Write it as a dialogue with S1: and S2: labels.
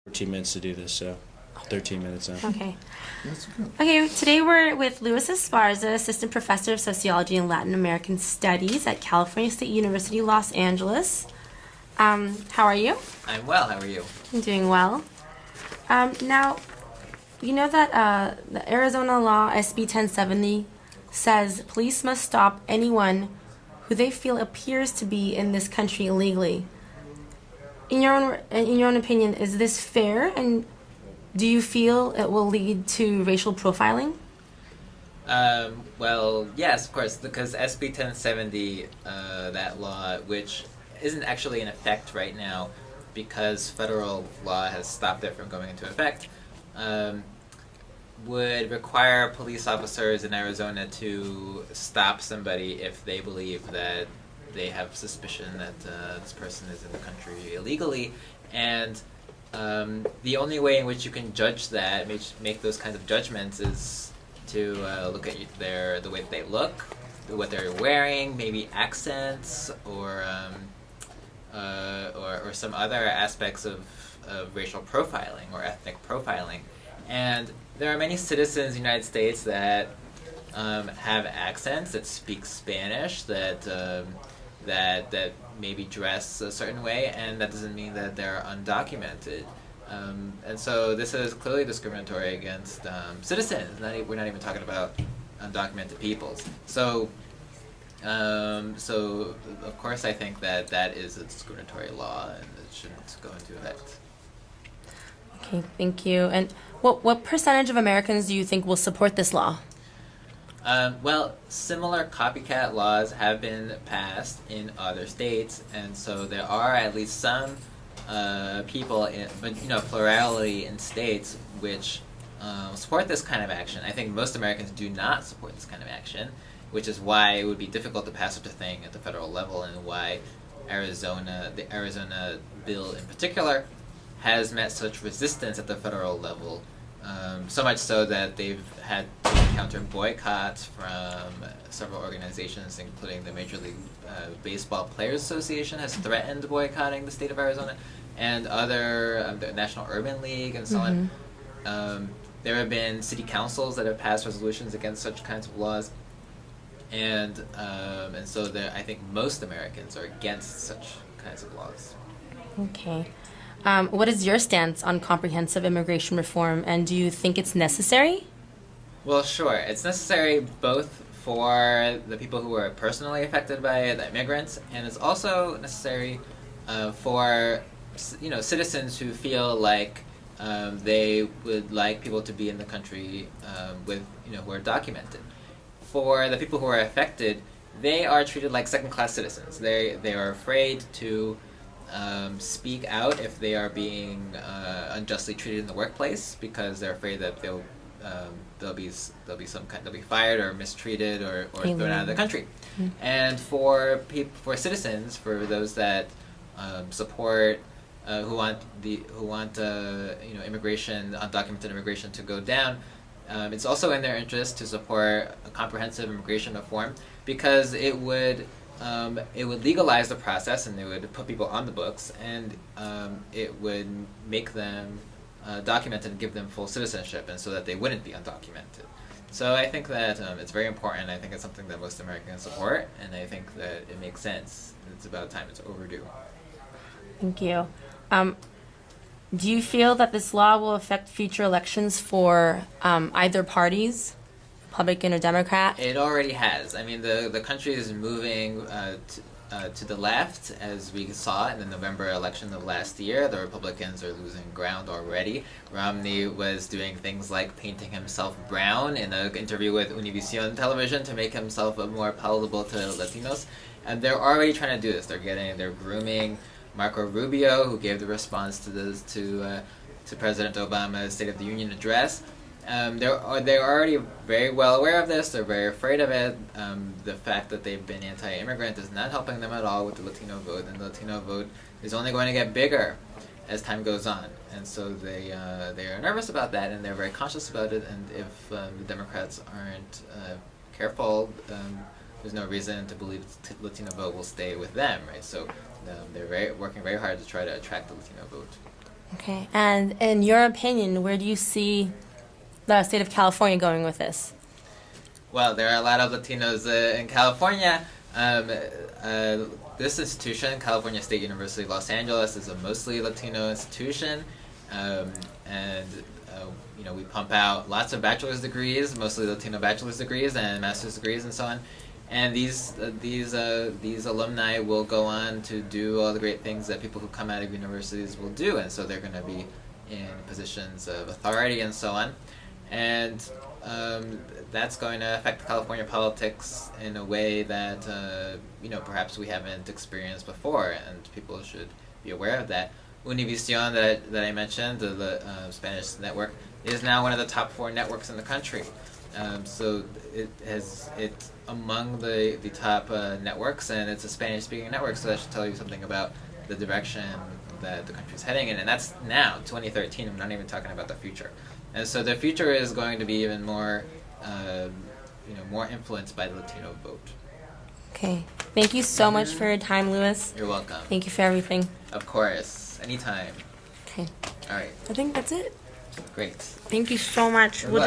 S1: 14 minutes to do this, so 13 minutes now.
S2: Okay.
S3: That's good.
S2: Okay, today we're with Luis Esparza, Assistant Professor of Sociology and Latin American Studies at California State University, Los Angeles. How are you?
S4: I'm well. How are you?
S2: I'm doing well. Now, you know that the Arizona law, SB 1070, says police must stop anyone who they feel appears to be in this country illegally. In your own opinion, is this fair, and do you feel it will lead to racial profiling?
S4: Well, yes, of course, because SB 1070, that law, which isn't actually in effect right now because federal law has stopped it from going into effect, would require police officers in Arizona to stop somebody if they believe that they have suspicion that this person is in the country illegally. And the only way in which you can judge that, make those kinds of judgments, is to look at the way that they look, what they're wearing, maybe accents, or some other aspects of racial profiling or ethnic profiling. And there are many citizens in the United States that have accents, that speak Spanish, that maybe dress a certain way, and that doesn't mean that they're undocumented. And so this is clearly discriminatory against citizens. We're not even talking about undocumented peoples. So of course I think that is a discriminatory law, and it shouldn't go into effect.
S2: Okay, thank you. And what percentage of Americans do you think will support this law?
S4: Well, similar copycat laws have been passed in other states, and so there are at least some people, but plurality in states which support this kind of action. I think most Americans do not support this kind of action, which is why it would be difficult to pass such a thing at the federal level, and why the Arizona bill in particular has met such resistance at the federal level. So much so that they've had to encounter boycotts from several organizations, including the Major League Baseball Players Association has threatened boycotting the state of Arizona, and other the National Urban League and so on. There have been city councils that have passed resolutions against such kinds of laws, and so I think most Americans are against such kinds of laws.
S2: Okay. What is your stance on comprehensive immigration reform, and do you think it's necessary?
S4: Well, sure. It's necessary both for the people who are personally affected by it, the immigrants, and it's also necessary for citizens who feel like they would like people to be in the country who are documented. For the people who are affected, they are treated like second-class citizens. They are afraid to speak out if they are being unjustly treated in the workplace, because they're afraid that they'll be fired or mistreated or thrown out of the country. Mm-hmm. And for citizens, for those that support who want immigration, undocumented immigration, to go down, it's also in their interest to support a comprehensive immigration reform, because it would legalize the process, and it would put people on the books, and it would make them documented and give them full citizenship, and so that they wouldn't be undocumented. So I think that it's very important. I think it's something that most Americans support, and I think that it makes sense. It's about time. It's overdue.
S2: Thank you. Do you feel that this law will affect future elections for either parties, Republican or Democrat?
S4: It already has. I mean, the country is moving to the left, as we saw in the November election of last year. The Republicans are losing ground already. Romney was doing things like painting himself brown in an interview with Univision television to make himself more palatable to Latinos, and they're already trying to do this. They're grooming Marco Rubio, who gave the response to President Obama's State of the Union address. They're already very well aware of this. They're very afraid of it. The fact that they've been anti-immigrant is not helping them at all with the Latino vote, and the Latino vote is only going to get bigger as time goes on. And so they are nervous about that, and they're very conscious about it. And if the Democrats aren't careful, there's no reason to believe the Latino vote will stay with them, right? So they're working very hard to try to attract the Latino vote.
S2: Okay. And in your opinion, where do you see the state of California going with this?
S4: Well, there are a lot of Latinos in California. This institution, California State University Los Angeles, is a mostly Latino institution, and we pump out lots of bachelor's degrees, mostly Latino bachelor's degrees and master's degrees and so on. And these alumni will go on to do all the great things that people who come out of universities will do, and so they're going to be in positions of authority and so on. And that's going to affect California politics in a way that perhaps we haven't experienced before, and people should be aware of that. Univision that I mentioned, the Spanish network, is now one of the top 4 networks in the country. So it's among the top networks, and it's a Spanish-speaking network. So that should tell you something about the direction that the country's heading in, and that's now 2013. I'm not even talking about the future. And so the future is going to be even more, more influenced by the Latino vote.
S2: Okay. Thank you so much for your time, Louis.
S4: You're welcome.
S2: Thank you for everything.
S4: Of course, anytime.
S2: Okay.
S4: All right,
S2: I think that's it.
S4: great.
S2: Thank you so much.
S4: Good
S2: We'll
S4: luck.